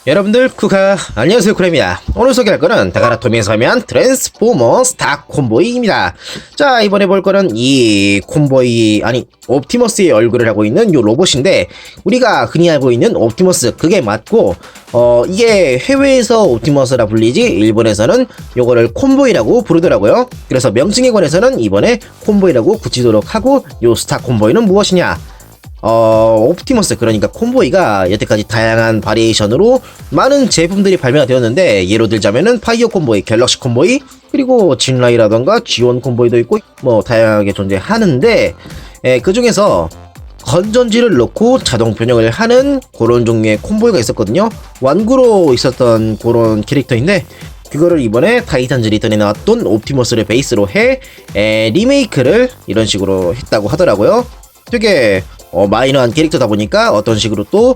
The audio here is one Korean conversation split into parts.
여러분들 안녕하세요, 쿠레입니다. 오늘 소개할 거는 다가라토미에서 발매한 트랜스포머 스타 콤보이입니다. 자, 이번에 볼 거는 이 콤보이 옵티머스의 얼굴을 하고 있는 요 로봇인데, 우리가 흔히 알고 있는 옵티머스 그게 맞고, 이게 해외에서 옵티머스라 불리지 일본에서는 요거를 콤보이라고 부르더라고요. 그래서 명칭에 관해서는 이번에 콤보이라고 붙이도록 하고, 요 스타 콤보이는 무엇이냐? 옵티머스, 그러니까 콤보이가 여태까지 다양한 바리에이션으로 많은 제품들이 발매가 되었는데, 예로 들자면은 파이어 콤보이, 갤럭시 콤보이, 그리고 진라이라던가 지온 콤보이도 있고 뭐 다양하게 존재하는데, 그 중에서 건전지를 넣고 자동 변형을 하는 그런 종류의 콤보이가 있었거든요. 완구로 있었던 그런 캐릭터인데, 그거를 이번에 타이탄즈 리턴에 나왔던 옵티머스를 베이스로 해 리메이크를 이런 식으로 했다고 하더라고요. 되게 마이너한 캐릭터다 보니까 어떤 식으로 또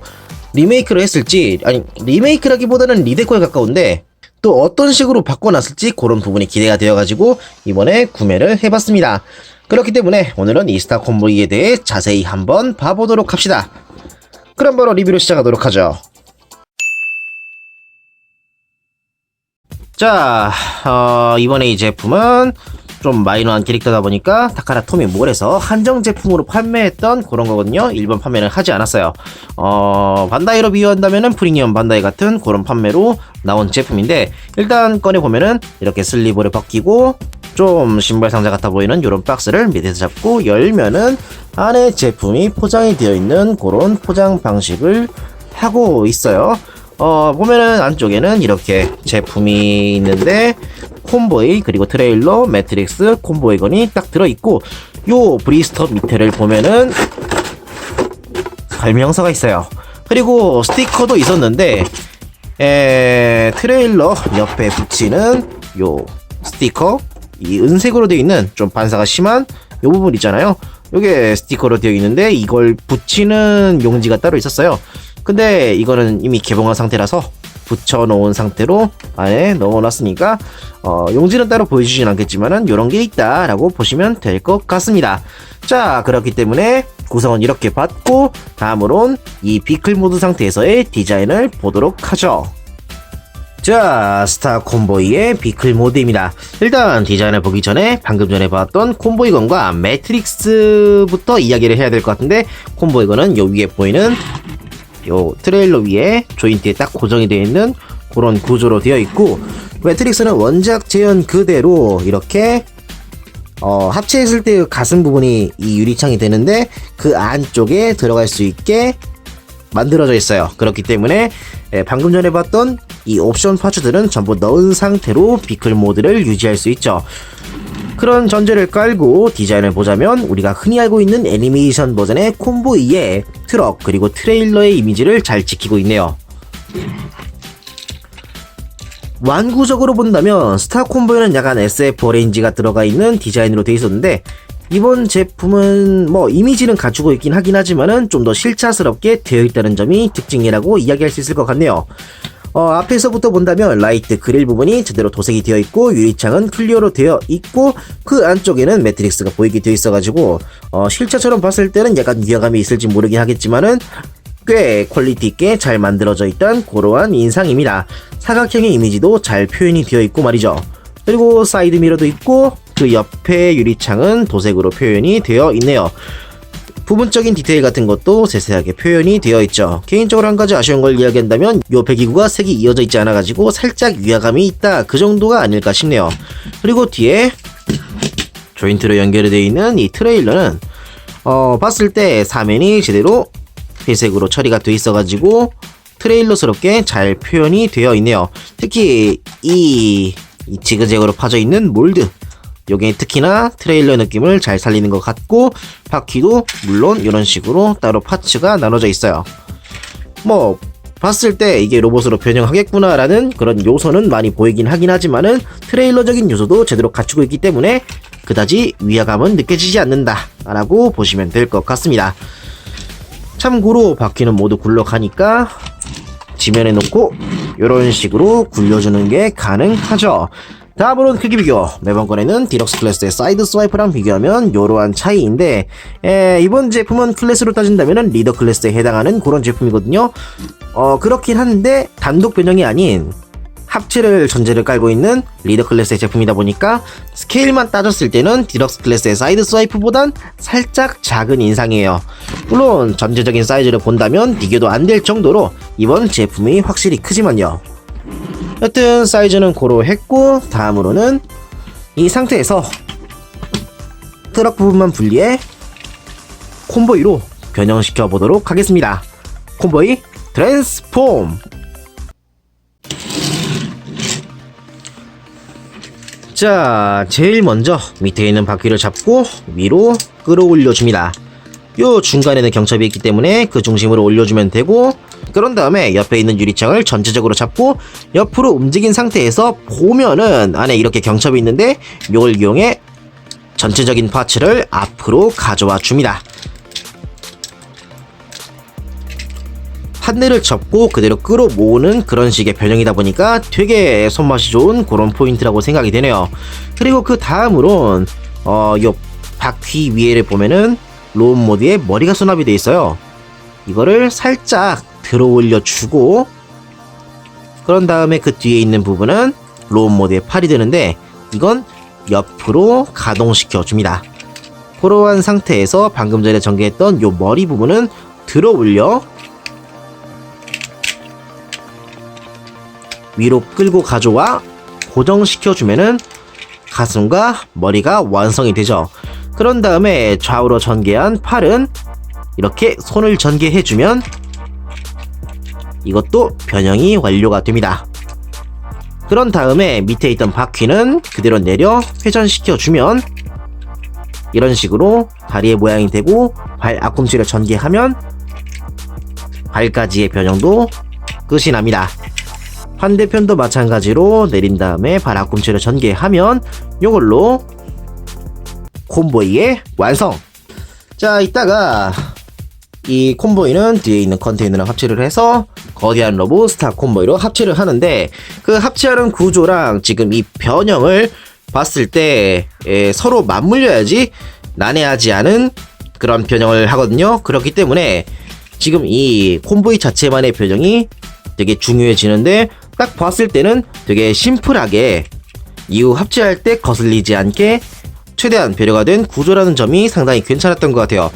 리메이크를 했을지, 리메이크라기보다는 리데코에 가까운데 또 어떤 식으로 바꿔놨을지 그런 부분이 기대가 되어가지고 이번에 구매를 해봤습니다. 그렇기 때문에 오늘은 이 스타 콤보이에 대해 자세히 한번 봐보도록 합시다. 그럼 바로 리뷰를 시작하도록 하죠. 자, 이번에 이 제품은 좀 마이너한 캐릭터다 보니까 다카라토미 몰에서 한정 제품으로 판매했던 그런 거거든요. 일반 판매는 하지 않았어요. 반다이로 비유한다면은 프리미엄 반다이 같은 그런 판매로 나온 제품인데, 일단 꺼내보면은 이렇게 슬리브를 벗기고 좀 신발 상자 같아 보이는 이런 박스를 밑에서 잡고 열면은 안에 제품이 포장이 되어 있는 그런 포장 방식을 하고 있어요. 보면은 안쪽에는 이렇게 제품이 있는데 콤보이, 그리고 트레일러, 매트릭스, 콤보이건이 딱 들어있고, 요 브리스터 밑에를 보면은 설명서가 있어요. 그리고 스티커도 있었는데, 트레일러 옆에 붙이는 요 스티커, 이 은색으로 되어 있는 좀 반사가 심한 요 부분 있잖아요. 요게 스티커로 되어 있는데 이걸 붙이는 용지가 따로 있었어요. 근데 이거는 이미 개봉한 상태라서 붙여놓은 상태로 안에 넣어놨으니까 용지는 따로 보여주진 않겠지만은 요런게 있다라고 보시면 될 것 같습니다. 자, 그렇기 때문에 구성은 이렇게 봤고, 다음으론 이 비클 모드 상태에서의 디자인을 보도록 하죠. 자, 스타 콤보이의 비클 모드입니다. 일단 디자인을 보기 전에 방금 전에 봤던 콤보이건과 매트릭스부터 이야기를 해야 될 것 같은데, 콤보이건은 요 위에 보이는 요 트레일러 위에 조인트에 딱 고정이 되어 있는 그런 구조로 되어 있고, 매트릭스는 원작 재현 그대로 이렇게 합체했을 때 가슴 부분이 이 유리창이 되는데 그 안쪽에 들어갈 수 있게 만들어져 있어요. 그렇기 때문에 방금 전에 봤던 이 옵션 파츠들은 전부 넣은 상태로 비클 모드를 유지할 수 있죠. 그런 전제를 깔고 디자인을 보자면, 우리가 흔히 알고 있는 애니메이션 버전의 콤보이의 트럭 그리고 트레일러의 이미지를 잘 지키고 있네요. 완구적으로 본다면 스타 콤보이는 약간 SF 어레인지가 들어가 있는 디자인으로 되어 있었는데, 이번 제품은 뭐 이미지는 갖추고 있긴 하긴 하지만은 좀 더 실차스럽게 되어 있다는 점이 특징이라고 이야기할 수 있을 것 같네요. 앞에서부터 본다면 라이트 그릴 부분이 제대로 도색이 되어 있고, 유리창은 클리어로 되어 있고, 그 안쪽에는 매트릭스가 보이게 되어 있어가지고 실차처럼 봤을 때는 약간 위화감이 있을지 모르긴 하겠지만은 꽤 퀄리티 있게 잘 만들어져 있던 그러한 인상입니다. 사각형의 이미지도 잘 표현이 되어 있고 말이죠. 그리고 사이드 미러도 있고, 그 옆에 유리창은 도색으로 표현이 되어 있네요. 부분적인 디테일 같은 것도 세세하게 표현이 되어 있죠. 개인적으로 한 가지 아쉬운 걸 이야기한다면 요 배기구가 색이 이어져 있지 않아가지고 살짝 위화감이 있다, 그 정도가 아닐까 싶네요. 그리고 뒤에 조인트로 연결이 되어 있는 이 트레일러는 봤을 때 사면이 제대로 회색으로 처리가 되어 있어가지고 트레일러스럽게 잘 표현이 되어 있네요. 특히 이 지그재그로 파져 있는 몰드, 요게 특히나 트레일러 느낌을 잘 살리는 것 같고, 바퀴도 물론 이런 식으로 따로 파츠가 나눠져 있어요. 뭐 봤을 때 이게 로봇으로 변형하겠구나 라는 그런 요소는 많이 보이긴 하긴 하지만은 트레일러적인 요소도 제대로 갖추고 있기 때문에 그다지 위화감은 느껴지지 않는다 라고 보시면 될 것 같습니다. 참고로 바퀴는 모두 굴러가니까 지면에 놓고 이런 식으로 굴려주는 게 가능하죠. 다음으로는 크기 비교. 매번 꺼내는 디럭스 클래스의 사이드 스와이프랑 비교하면 이러한 차이인데, 이번 제품은 클래스로 따진다면 리더 클래스에 해당하는 그런 제품이거든요. 그렇긴 한데 단독 변형이 아닌 합체를 전제를 깔고 있는 리더 클래스의 제품이다 보니까 스케일만 따졌을 때는 디럭스 클래스의 사이드 스와이프보단 살짝 작은 인상이에요. 물론 전체적인 사이즈를 본다면 비교도 안 될 정도로 이번 제품이 확실히 크지만요. 여튼 사이즈는 고로 했고, 다음으로는 이 상태에서 트럭 부분만 분리해 콤보이로 변형시켜 보도록 하겠습니다. 콤보이 트랜스폼. 자, 제일 먼저 밑에 있는 바퀴를 잡고 위로 끌어올려 줍니다. 요 중간에는 경첩이 있기 때문에 그 중심으로 올려주면 되고, 그런 다음에 옆에 있는 유리창을 전체적으로 잡고 옆으로 움직인 상태에서 보면은 안에 이렇게 경첩이 있는데 이걸 이용해 전체적인 파츠를 앞으로 가져와 줍니다. 한 대를 접고 그대로 끌어 모으는 그런 식의 변형이다 보니까 되게 손맛이 좋은 그런 포인트라고 생각이 되네요. 그리고 그 다음으론 요 바퀴 위에를 보면은 로우 모드에 머리가 수납이 되어 있어요. 이거를 살짝 들어 올려 주고, 그런 다음에 그 뒤에 있는 부분은 로우 모드에 팔이 되는데 이건 옆으로 가동시켜 줍니다. 그러한 상태에서 방금 전에 전개했던 요 머리 부분은 들어 올려 위로 끌고 가져와 고정시켜 주면은 가슴과 머리가 완성이 되죠. 그런 다음에 좌우로 전개한 팔은 이렇게 손을 전개해 주면 이것도 변형이 완료가 됩니다. 그런 다음에 밑에 있던 바퀴는 그대로 내려 회전시켜 주면 이런 식으로 다리의 모양이 되고, 발 앞꿈치를 전개하면 발까지의 변형도 끝이 납니다. 반대편도 마찬가지로 내린 다음에 발 앞꿈치를 전개하면 이걸로 콤보이의 완성! 자, 이따가 이 콤보이는 뒤에 있는 컨테이너랑 합체를 해서 거대한 로봇 스타 콤보이로 합체를 하는데, 그 합체하는 구조랑 지금 이 변형을 봤을 때 서로 맞물려야지 난해하지 않은 그런 변형을 하거든요. 그렇기 때문에 지금 이 콤보이 자체만의 변형이 되게 중요해지는데, 딱 봤을 때는 되게 심플하게 이후 합체할 때 거슬리지 않게 최대한 배려가 된 구조라는 점이 상당히 괜찮았던 것 같아요.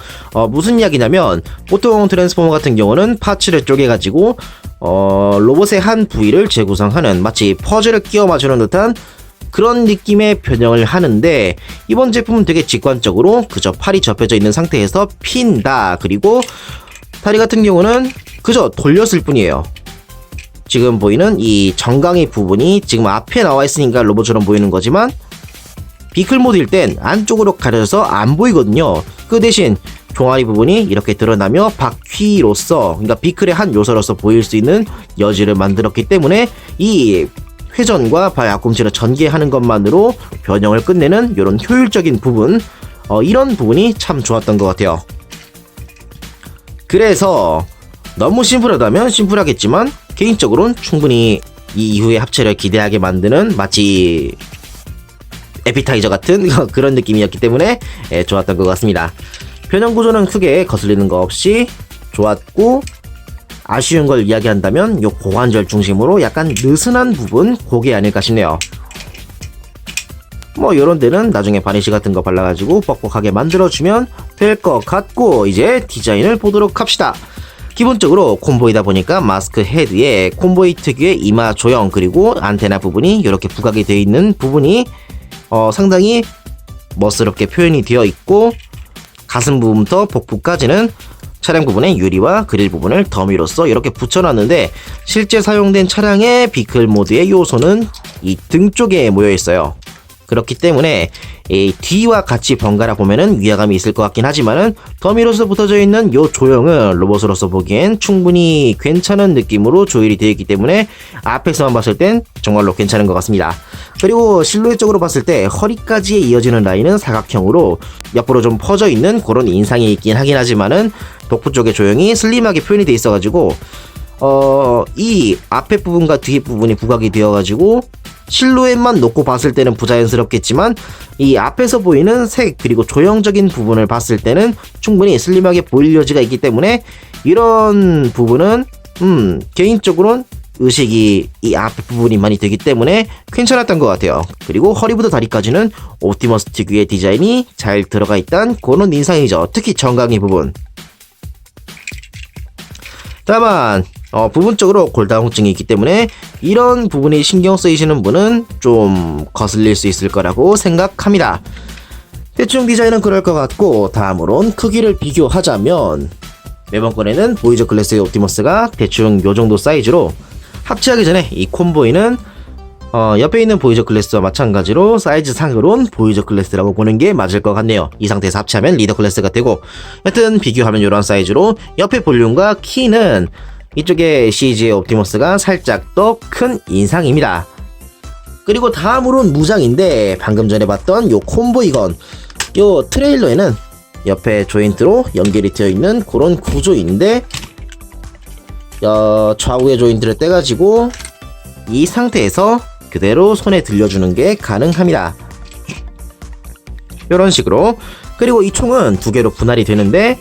무슨 이야기냐면, 보통 트랜스포머 같은 경우는 파츠를 쪼개가지고 로봇의 한 부위를 재구성하는 마치 퍼즐을 끼워 맞추는 듯한 그런 느낌의 변형을 하는데, 이번 제품은 되게 직관적으로 그저 팔이 접혀져 있는 상태에서 핀다. 그리고 다리 같은 경우는 그저 돌렸을 뿐이에요. 지금 보이는 이 정강이 부분이 지금 앞에 나와 있으니까 로봇처럼 보이는 거지만 비클 모드일 땐 안쪽으로 가려져서 안 보이거든요. 그 대신 종아리 부분이 이렇게 드러나며 바퀴로서, 그러니까 비클의 한 요소로서 보일 수 있는 여지를 만들었기 때문에 이 회전과 발 앞꿈치를 전개하는 것만으로 변형을 끝내는 이런 효율적인 부분, 이런 부분이 참 좋았던 것 같아요. 그래서 너무 심플하다면 심플하겠지만 개인적으로는 충분히 이 이후의 합체를 기대하게 만드는 마치 에피타이저 같은 그런 느낌이었기 때문에 좋았던 것 같습니다. 변형 구조는 크게 거슬리는 거 없이 좋았고, 아쉬운 걸 이야기한다면 요 고관절 중심으로 약간 느슨한 부분, 그게 아닐까 싶네요. 뭐 요런 데는 나중에 바니쉬 같은 거 발라가지고 뻑뻑하게 만들어주면 될 것 같고, 이제 디자인을 보도록 합시다. 기본적으로 콤보이다 보니까 마스크 헤드에 콤보이 특유의 이마 조형, 그리고 안테나 부분이 이렇게 부각이 되어 있는 부분이 상당히 멋스럽게 표현이 되어 있고, 가슴 부분부터 복부까지는 차량 부분의 유리와 그릴 부분을 더미로써 이렇게 붙여놨는데, 실제 사용된 차량의 비클 모드의 요소는 이 등 쪽에 모여 있어요. 그렇기 때문에 이 뒤와 같이 번갈아 보면은 위화감이 있을 것 같긴 하지만은 더미로서 붙어져 있는 요 조형은 로봇으로서 보기엔 충분히 괜찮은 느낌으로 조율이 되어 있기 때문에 앞에서만 봤을 땐 정말로 괜찮은 것 같습니다. 그리고 실루엣적으로 봤을 때 허리까지 이어지는 라인은 사각형으로 옆으로 좀 퍼져 있는 그런 인상이 있긴 하긴 하지만은 복부 쪽의 조형이 슬림하게 표현이 되어 있어가지고 이 앞에 부분과 뒤에 부분이 부각이 되어가지고 실루엣만 놓고 봤을 때는 부자연스럽겠지만 이 앞에서 보이는 색 그리고 조형적인 부분을 봤을 때는 충분히 슬림하게 보일 여지가 있기 때문에 이런 부분은 개인적으로는 의식이 이 앞부분이 많이 되기 때문에 괜찮았던 것 같아요. 그리고 허리부터 다리까지는 옵티머스 특유의 디자인이 잘 들어가 있단 그런 인상이죠. 특히 정강이 부분. 다만 부분적으로 골다공증이 있기 때문에 이런 부분이 신경 쓰이시는 분은 좀 거슬릴 수 있을 거라고 생각합니다. 대충 디자인은 그럴 것 같고, 다음으론 크기를 비교하자면 매번 꺼내는 보이저 클래스의 옵티머스가 대충 요정도 사이즈로, 합체하기 전에 이 콤보이는 옆에 있는 보이저 클래스와 마찬가지로 사이즈 상으론 보이저 클래스라고 보는 게 맞을 것 같네요. 이 상태에서 합체하면 리더 클래스가 되고, 여튼 비교하면 이런 사이즈로, 옆에 볼륨과 키는 이쪽에 CG의 옵티머스가 살짝 더 큰 인상입니다. 그리고 다음으론 무장인데, 방금 전에 봤던 요 콤보이건, 요 트레일러에는 옆에 조인트로 연결이 되어 있는 그런 구조인데, 좌우의 조인트를 떼가지고 이 상태에서 그대로 손에 들려주는 게 가능합니다. 이런 식으로. 그리고 이 총은 두 개로 분할이 되는데,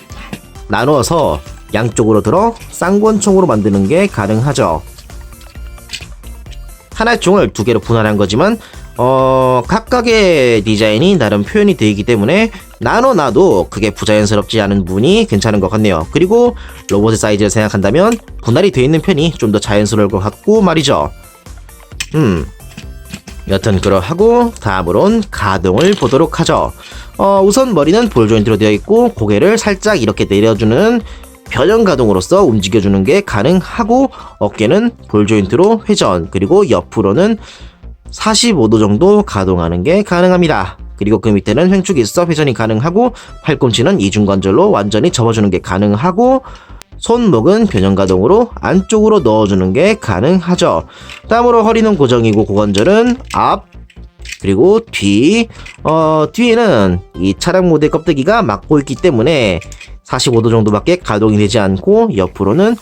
나누어서 양쪽으로 들어 쌍권총으로 만드는 게 가능하죠. 하나의 총을 두 개로 분할한 거지만 각각의 디자인이 나름 표현이 되기 때문에 나눠놔도 그게 부자연스럽지 않은 부분이 괜찮은 것 같네요. 그리고 로봇의 사이즈를 생각한다면 분할이 되어 있는 편이 좀 더 자연스러울 것 같고 말이죠. 여튼 그러하고 다음으론 가동을 보도록 하죠. 우선 머리는 볼 조인트로 되어 있고, 고개를 살짝 이렇게 내려주는 변형 가동으로서 움직여주는 게 가능하고, 어깨는 볼 조인트로 회전, 그리고 옆으로는 45도 정도 가동하는 게 가능합니다. 그리고 그 밑에는 횡축이 있어 회전이 가능하고, 팔꿈치는 이중관절로 완전히 접어주는 게 가능하고, 손목은 변형 가동으로 안쪽으로 넣어주는 게 가능하죠. 다음으로 허리는 고정이고, 고관절은 앞, 그리고 뒤. 뒤에는 이 차량 모델 껍데기가 막고 있기 때문에 45도 정도밖에 가동이 되지 않고, 옆으로는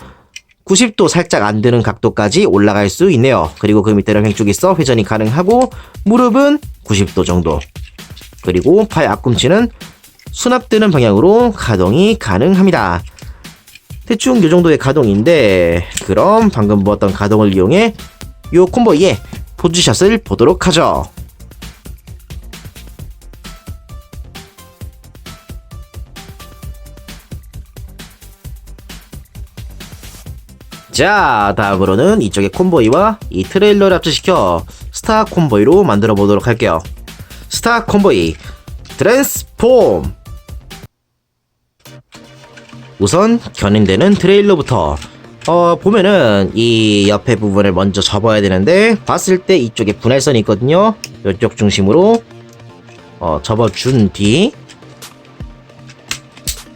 90도 살짝 안 되는 각도까지 올라갈 수 있네요. 그리고 그 밑에는 횡축이 있어 회전이 가능하고, 무릎은 90도 정도. 그리고 팔 앞꿈치는 수납되는 방향으로 가동이 가능합니다. 대충 이 정도의 가동인데, 그럼 방금 보았던 가동을 이용해 요 콤보이의 포즈샷을 보도록 하죠. 자, 다음으로는 이쪽의 콤보이와 이 트레일러를 합체시켜 스타 콤보이로 만들어 보도록 할게요. 스타 콤보이 트랜스폼. 우선 견인되는 트레일러부터 보면은 이 옆에 부분을 먼저 접어야 되는데, 봤을 때 이쪽에 분할선이 있거든요. 이쪽 중심으로 접어준 뒤,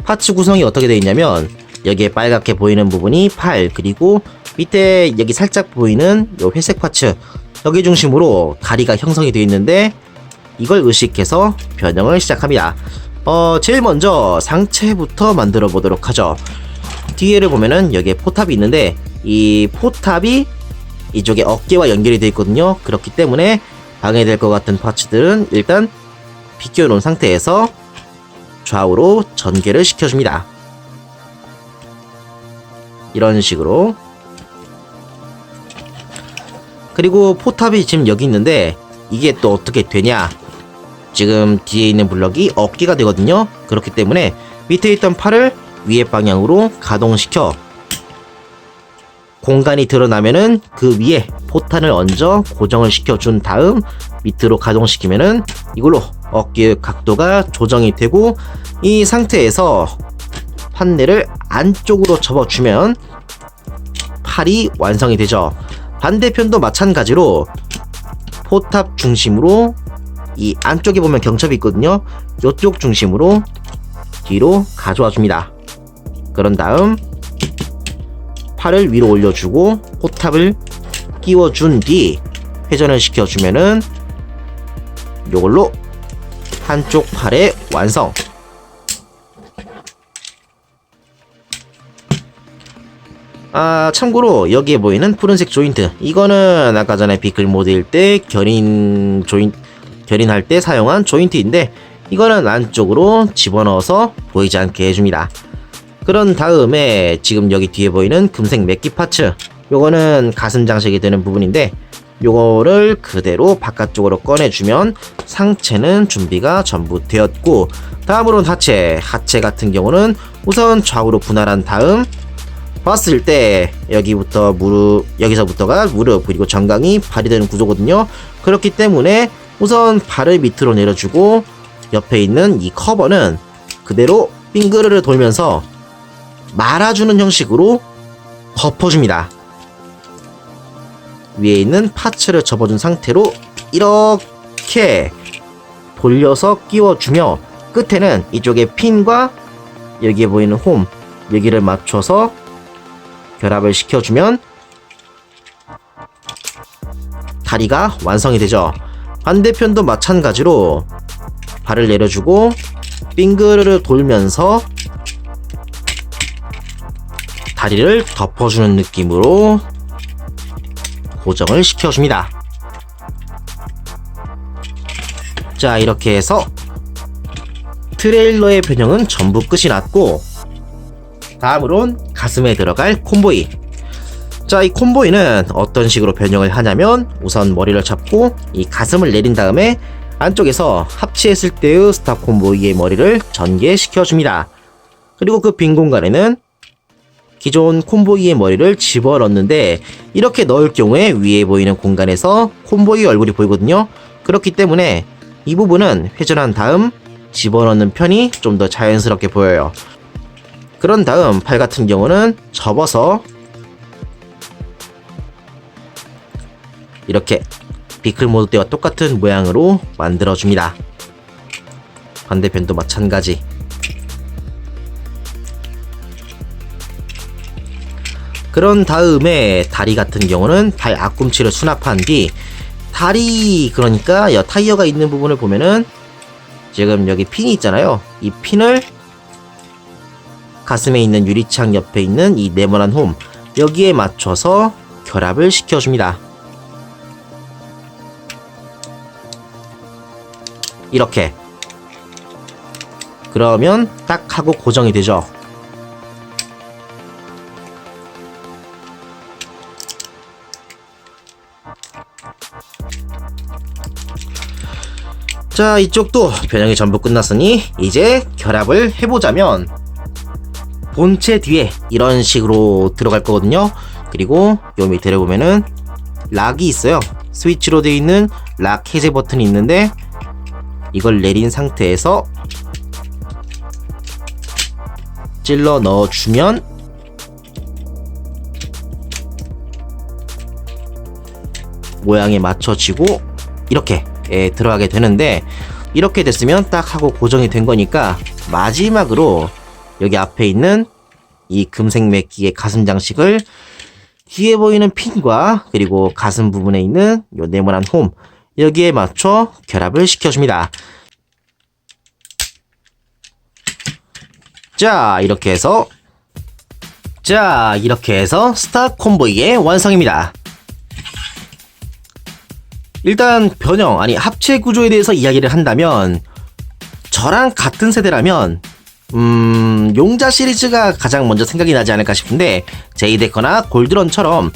파츠 구성이 어떻게 되어 있냐면, 여기에 빨갛게 보이는 부분이 팔, 그리고 밑에 여기 살짝 보이는 요 회색 파츠, 여기 중심으로 다리가 형성이 되어 있는데, 이걸 의식해서 변형을 시작합니다. 제일 먼저 상체부터 만들어 보도록 하죠. 뒤에를 보면은 여기에 포탑이 있는데, 이 포탑이 이쪽에 어깨와 연결이 되어 있거든요. 그렇기 때문에 방해될 것 같은 파츠들은 일단 비껴 놓은 상태에서 좌우로 전개를 시켜줍니다. 이런 식으로. 그리고 포탑이 지금 여기 있는데, 이게 또 어떻게 되냐, 지금 뒤에 있는 블럭이 어깨가 되거든요. 그렇기 때문에 밑에 있던 팔을 위에 방향으로 가동시켜 공간이 드러나면은 그 위에 포탄을 얹어 고정을 시켜준 다음 밑으로 가동시키면은 이걸로 어깨의 각도가 조정이 되고, 이 상태에서 판넬을 안쪽으로 접어주면 팔이 완성이 되죠. 반대편도 마찬가지로 포탑 중심으로 이 안쪽에 보면 경첩이 있거든요. 이쪽 중심으로 뒤로 가져와 줍니다. 그런 다음 팔을 위로 올려주고 포탑을 끼워준 뒤 회전을 시켜주면은 요걸로 한쪽 팔의 완성. 참고로 여기에 보이는 푸른색 조인트, 이거는 아까 전에 비클 모드일 때 견인할 때 사용한 조인트인데, 이거는 안쪽으로 집어넣어서 보이지 않게 해줍니다. 그런 다음에 지금 여기 뒤에 보이는 금색 메끼 파츠, 요거는 가슴 장식이 되는 부분인데 요거를 그대로 바깥쪽으로 꺼내주면 상체는 준비가 전부 되었고, 다음으로는 하체 같은 경우는 우선 좌우로 분할한 다음 봤을 때 여기서부터가 무릎 그리고 정강이 발휘되는 구조거든요. 그렇기 때문에 우선 발을 밑으로 내려주고 옆에 있는 이 커버는 그대로 빙그르르 돌면서 말아주는 형식으로 덮어줍니다. 위에 있는 파츠를 접어준 상태로 이렇게 돌려서 끼워주며 끝에는 이쪽에 핀과 여기에 보이는 홈, 여기를 맞춰서 결합을 시켜주면 다리가 완성이 되죠. 반대편도 마찬가지로 발을 내려주고 빙그르르 돌면서 다리를 덮어주는 느낌으로 고정을 시켜줍니다. 자, 이렇게 해서 트레일러의 변형은 전부 끝이 났고, 다음으론 가슴에 들어갈 콤보이. 자, 이 콤보이는 어떤 식으로 변형을 하냐면 우선 머리를 잡고 이 가슴을 내린 다음에 안쪽에서 합체했을 때의 스타 콤보이의 머리를 전개시켜줍니다. 그리고 그 빈 공간에는 기존 콤보이의 머리를 집어넣는데, 이렇게 넣을 경우에 위에 보이는 공간에서 콤보이 얼굴이 보이거든요. 그렇기 때문에 이 부분은 회전한 다음 집어넣는 편이 좀 더 자연스럽게 보여요. 그런 다음 팔 같은 경우는 접어서 이렇게 비클 모드 때와 똑같은 모양으로 만들어줍니다. 반대편도 마찬가지. 그런 다음에 다리 같은 경우는 발 앞꿈치를 수납한 뒤 다리, 그러니까 타이어가 있는 부분을 보면은 지금 여기 핀이 있잖아요. 이 핀을 가슴에 있는 유리창 옆에 있는 이 네모난 홈, 여기에 맞춰서 결합을 시켜줍니다. 이렇게. 그러면 딱 하고 고정이 되죠. 자, 이쪽도 변형이 전부 끝났으니 이제 결합을 해보자면 본체 뒤에 이런 식으로 들어갈 거거든요. 그리고 요 밑에 보면은 락이 있어요. 스위치로 되어 있는 락 해제 버튼이 있는데 이걸 내린 상태에서 찔러 넣어주면 모양에 맞춰지고 이렇게 들어가게 되는데, 이렇게 됐으면 딱 하고 고정이 된 거니까 마지막으로 여기 앞에 있는 이 금색 메끼의 가슴 장식을 뒤에 보이는 핀과 그리고 가슴 부분에 있는 요 네모난 홈, 여기에 맞춰 결합을 시켜줍니다. 자, 이렇게 해서 스타 콤보이의 완성입니다. 일단 변형, 합체 구조에 대해서 이야기를 한다면 저랑 같은 세대라면 용자 시리즈가 가장 먼저 생각이 나지 않을까 싶은데, 제이데커나 골드런처럼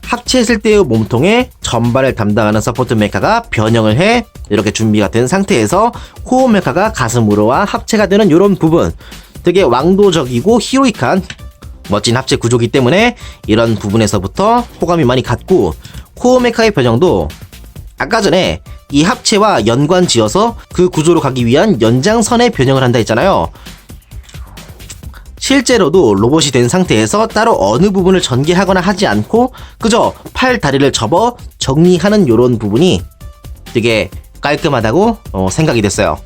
합체했을 때의 몸통에 전발을 담당하는 서포트 메카가 변형을 해 이렇게 준비가 된 상태에서 코어 메카가 가슴으로와 합체가 되는 이런 부분, 되게 왕도적이고 히로이크한 멋진 합체 구조이기 때문에 이런 부분에서부터 호감이 많이 갔고, 코어 메카의 변형도 아까 전에 이 합체와 연관 지어서 그 구조로 가기 위한 연장선의 변형을 한다 했잖아요. 실제로도 로봇이 된 상태에서 따로 어느 부분을 전개하거나 하지 않고 그저 팔, 다리를 접어 정리하는 요런 부분이 되게 깔끔하다고 생각이 됐어요.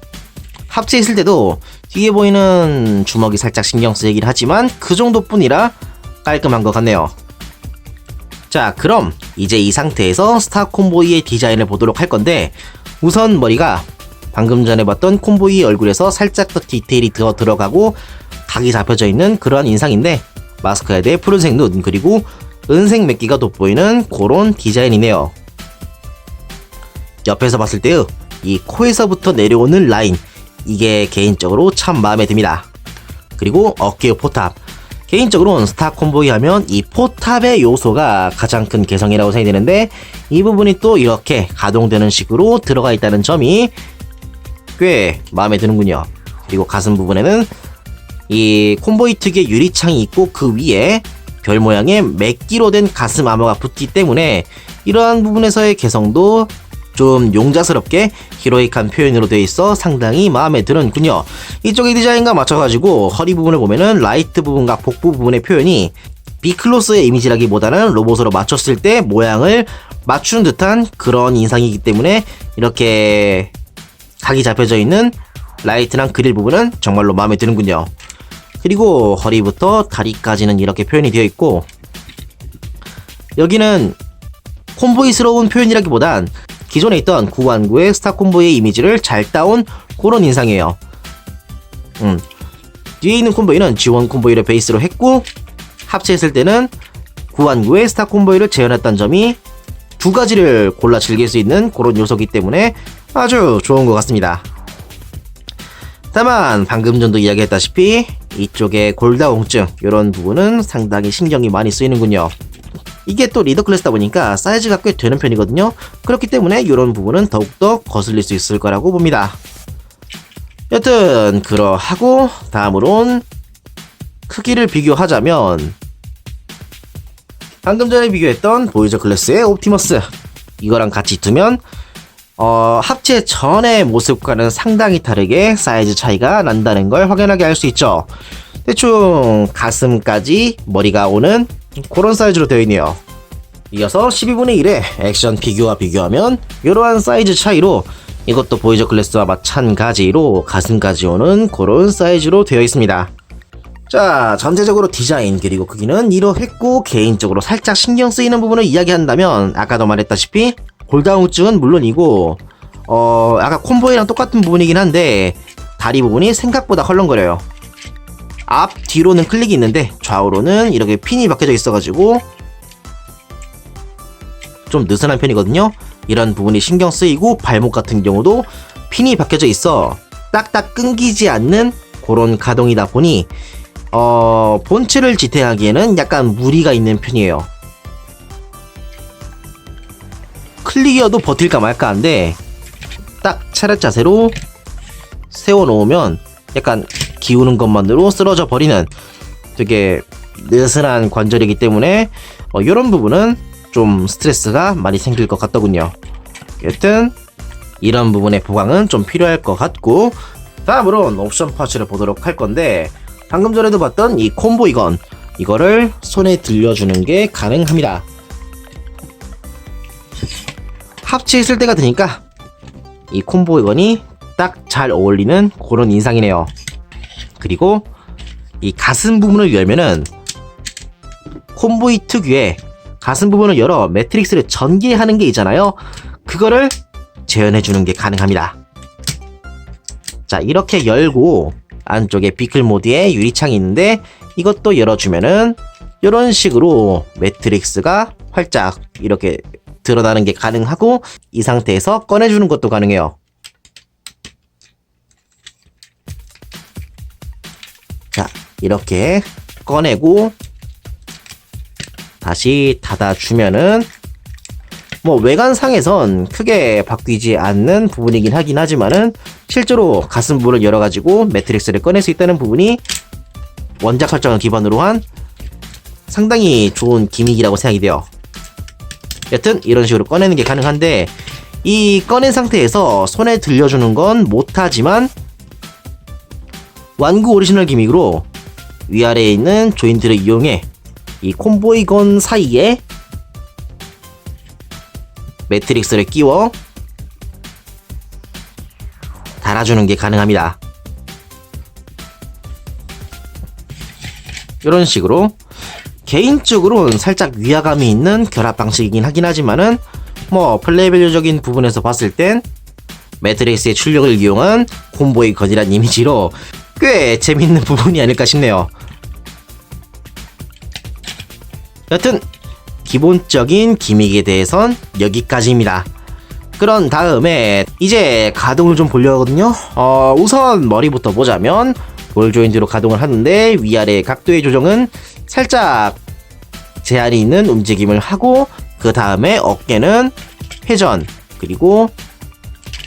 합체했을 때도 뒤에 보이는 주먹이 살짝 신경 쓰이긴 하지만 그 정도뿐이라 깔끔한 것 같네요. 자, 그럼 이제 이 상태에서 스타 콤보이의 디자인을 보도록 할 건데, 우선 머리가 방금 전에 봤던 콤보이 얼굴에서 살짝 더 디테일이 더 들어가고 각이 잡혀져 있는 그러한 인상인데, 마스크 헤드에 푸른색 눈 그리고 은색 메끼가 돋보이는 그런 디자인이네요. 옆에서 봤을 때의 이 코에서부터 내려오는 라인, 이게 개인적으로 참 마음에 듭니다. 그리고 어깨의 포탑, 개인적으로는 스타 콤보이 하면 이 포탑의 요소가 가장 큰 개성이라고 생각이 되는데, 이 부분이 또 이렇게 가동되는 식으로 들어가 있다는 점이 꽤 마음에 드는군요. 그리고 가슴 부분에는 이 콤보이 특유의 유리창이 있고 그 위에 별 모양의 맥기로 된 가슴 아머가 붙기 때문에 이러한 부분에서의 개성도 좀 용자스럽게 히로이크한 표현으로 되어 있어 상당히 마음에 드는군요. 이쪽의 디자인과 맞춰가지고 허리 부분을 보면은 라이트 부분과 복부 부분의 표현이 비클로스의 이미지라기보다는 로봇으로 맞췄을 때 모양을 맞추는 듯한 그런 인상이기 때문에 이렇게 각이 잡혀져 있는 라이트랑 그릴 부분은 정말로 마음에 드는군요. 그리고 허리부터 다리까지는 이렇게 표현이 되어 있고, 여기는 콤보이스러운 표현이라기보단 기존에 있던 구완구의 스타 콤보의 이미지를 잘 따온 그런 인상이에요. 뒤에 있는 콤보이는 G1 콤보이를 베이스로 했고, 합체했을 때는 구완구의 스타 콤보이를 재현했다는 점이 두 가지를 골라 즐길 수 있는 그런 요소이기 때문에 아주 좋은 것 같습니다. 다만 방금 전도 이야기했다시피 이쪽에 골다공증 이런 부분은 상당히 신경이 많이 쓰이는군요. 이게 또 리더 클래스다 보니까 사이즈가 꽤 되는 편이거든요. 그렇기 때문에 이런 부분은 더욱더 거슬릴 수 있을 거라고 봅니다. 여튼 그러하고 다음으론 크기를 비교하자면 방금 전에 비교했던 보이저 클래스의 옵티머스, 이거랑 같이 두면 합체 전의 모습과는 상당히 다르게 사이즈 차이가 난다는 걸 확연하게 알 수 있죠. 대충 가슴까지 머리가 오는 그런 사이즈로 되어 있네요. 이어서 12분의 1의 액션 피규어와 비교하면 이러한 사이즈 차이로 이것도 보이저 클래스와 마찬가지로 가슴까지 오는 그런 사이즈로 되어 있습니다. 자, 전체적으로 디자인 그리고 크기는 이러했고, 개인적으로 살짝 신경 쓰이는 부분을 이야기한다면 아까도 말했다시피 골다공증은 물론이고 아까 콤보이랑 똑같은 부분이긴 한데 다리 부분이 생각보다 헐렁거려요. 앞 뒤로는 클릭이 있는데 좌우로는 이렇게 핀이 박혀져 있어가지고 좀 느슨한 편이거든요. 이런 부분이 신경 쓰이고, 발목 같은 경우도 핀이 박혀져 있어 딱딱 끊기지 않는 그런 가동이다 보니 본체를 지탱하기에는 약간 무리가 있는 편이에요. 클릭이어도 버틸까 말까 한데 딱 차렷 자세로 세워놓으면 약간 기우는 것만으로 쓰러져 버리는 되게 느슨한 관절이기 때문에 이런 부분은 좀 스트레스가 많이 생길 것 같더군요. 여튼 이런 부분의 보강은 좀 필요할 것 같고, 다음으로는 옵션 파츠를 보도록 할 건데, 방금 전에도 봤던 이 콤보이건, 이거를 손에 들려주는 게 가능합니다. 합체했을 때가 되니까 이 콤보이건이 딱 잘 어울리는 그런 인상이네요. 그리고 이 가슴 부분을 열면은 콤보이 특유의 가슴 부분을 열어 매트릭스를 전개하는 게 있잖아요. 그거를 재현해주는 게 가능합니다. 자, 이렇게 열고 안쪽에 비클 모드의 유리창이 있는데 이것도 열어주면은 이런 식으로 매트릭스가 활짝 이렇게 드러나는 게 가능하고, 이 상태에서 꺼내주는 것도 가능해요. 자, 이렇게 꺼내고 다시 닫아주면은 뭐 외관상에선 크게 바뀌지 않는 부분이긴 하긴 하지만은 실제로 가슴 부분을 열어가지고 매트릭스를 꺼낼 수 있다는 부분이 원작 설정을 기반으로 한 상당히 좋은 기믹이라고 생각이 돼요. 여튼 이런 식으로 꺼내는 게 가능한데, 이 꺼낸 상태에서 손에 들려주는 건 못하지만 완구 오리지널 기믹으로 위아래에 있는 조인트를 이용해 이 콤보이건 사이에 매트릭스를 끼워 달아주는 게 가능합니다. 이런 식으로 개인적으로는 살짝 위화감이 있는 결합 방식이긴 하긴 하지만은 뭐 플레이밸류적인 부분에서 봤을 땐 매트릭스의 출력을 이용한 콤보이건이란 이미지로 꽤 재밌는 부분이 아닐까 싶네요. 여튼 기본적인 기믹에 대해선 여기까지입니다. 그런 다음에 이제 가동을 좀 보려 하거든요. 우선 머리부터 보자면 볼 조인트로 가동을 하는데 위아래 각도의 조정은 살짝 제한이 있는 움직임을 하고 그 다음에 어깨는 회전 그리고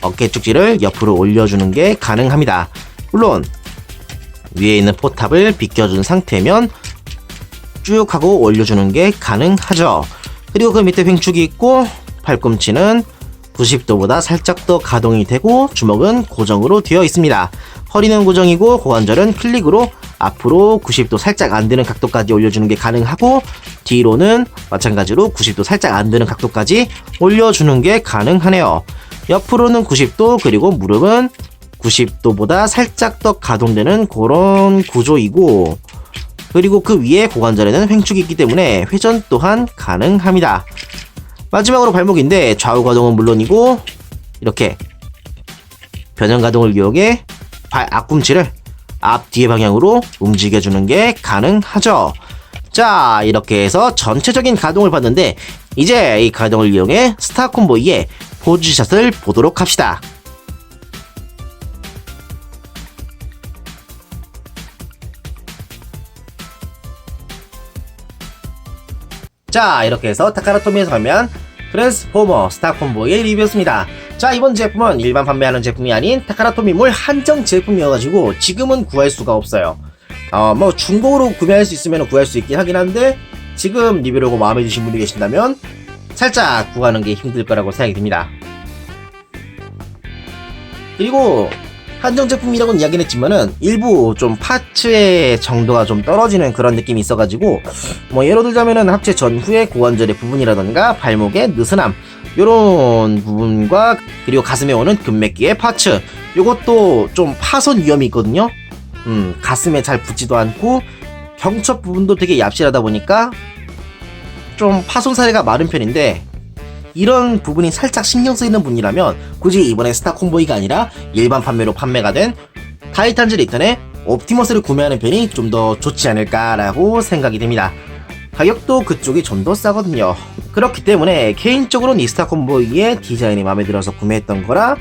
어깨 축지를 옆으로 올려주는 게 가능합니다. 물론 위에 있는 포탑을 비껴준 상태면 쭉 하고 올려주는 게 가능하죠. 그리고 그 밑에 횡축이 있고 팔꿈치는 90도보다 살짝 더 가동이 되고 주먹은 고정으로 되어 있습니다. 허리는 고정이고 고관절은 클릭으로 앞으로 90도 살짝 안 드는 각도까지 올려주는 게 가능하고 뒤로는 마찬가지로 90도 살짝 안 드는 각도까지 올려주는 게 가능하네요. 옆으로는 90도 그리고 무릎은 90도보다 살짝 더 가동되는 그런 구조이고 그리고 그 위에 고관절에는 횡축이 있기 때문에 회전 또한 가능합니다. 마지막으로 발목인데 좌우 가동은 물론이고 이렇게 변형 가동을 이용해 발 앞꿈치를 앞뒤의 방향으로 움직여주는 게 가능하죠. 자, 이렇게 해서 전체적인 가동을 봤는데 이제 이 가동을 이용해 스타 콤보이의 포즈샷을 보도록 합시다. 자, 이렇게 해서 타카라토미에서 판매한 트랜스포머 스타 콤보의 리뷰였습니다. 자, 이번 제품은 일반 판매하는 제품이 아닌 타카라토미몰 한정 제품이어가지고 지금은 구할 수가 없어요. 뭐 중고로 구매할 수 있으면 구할 수 있긴 하긴 한데 지금 리뷰를 보고 마음에 드신 분이 계신다면 살짝 구하는 게 힘들 거라고 생각이 듭니다. 그리고 한정 제품이라고는 이야기는 했지만은 일부 좀 파츠의 정도가 좀 떨어지는 그런 느낌이 있어가지고 뭐 예로 들자면은 합체 전후의 고관절의 부분이라던가 발목의 느슨함 요런 부분과 그리고 가슴에 오는 금맥기의 파츠 요것도 좀 파손 위험이 있거든요. 가슴에 잘 붙지도 않고 경첩 부분도 되게 얍실하다 보니까 좀 파손 사례가 많은 편인데 이런 부분이 살짝 신경 쓰이는 분이라면 굳이 이번에 스타 콤보이가 아니라 일반 판매로 판매가 된 타이탄즈 리턴의 옵티머스를 구매하는 편이 좀 더 좋지 않을까라고 생각이 됩니다. 가격도 그쪽이 좀 더 싸거든요. 그렇기 때문에 개인적으로는 이 스타 콤보이의 디자인이 마음에 들어서 구매했던 거라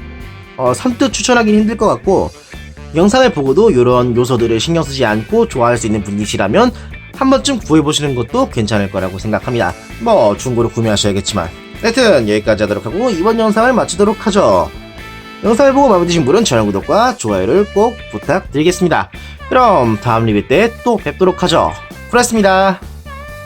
선뜻 추천하기는 힘들 것 같고 영상을 보고도 이런 요소들을 신경 쓰지 않고 좋아할 수 있는 분이시라면 한 번쯤 구해보시는 것도 괜찮을 거라고 생각합니다. 뭐 중고로 구매하셔야겠지만 하여튼 여기까지 하도록 하고 이번 영상을 마치도록 하죠. 영상을 보고 마음에 드신 분은 저녁 구독과 좋아요를 꼭 부탁드리겠습니다. 그럼 다음 리뷰 때 또 뵙도록 하죠. 그렇습니다.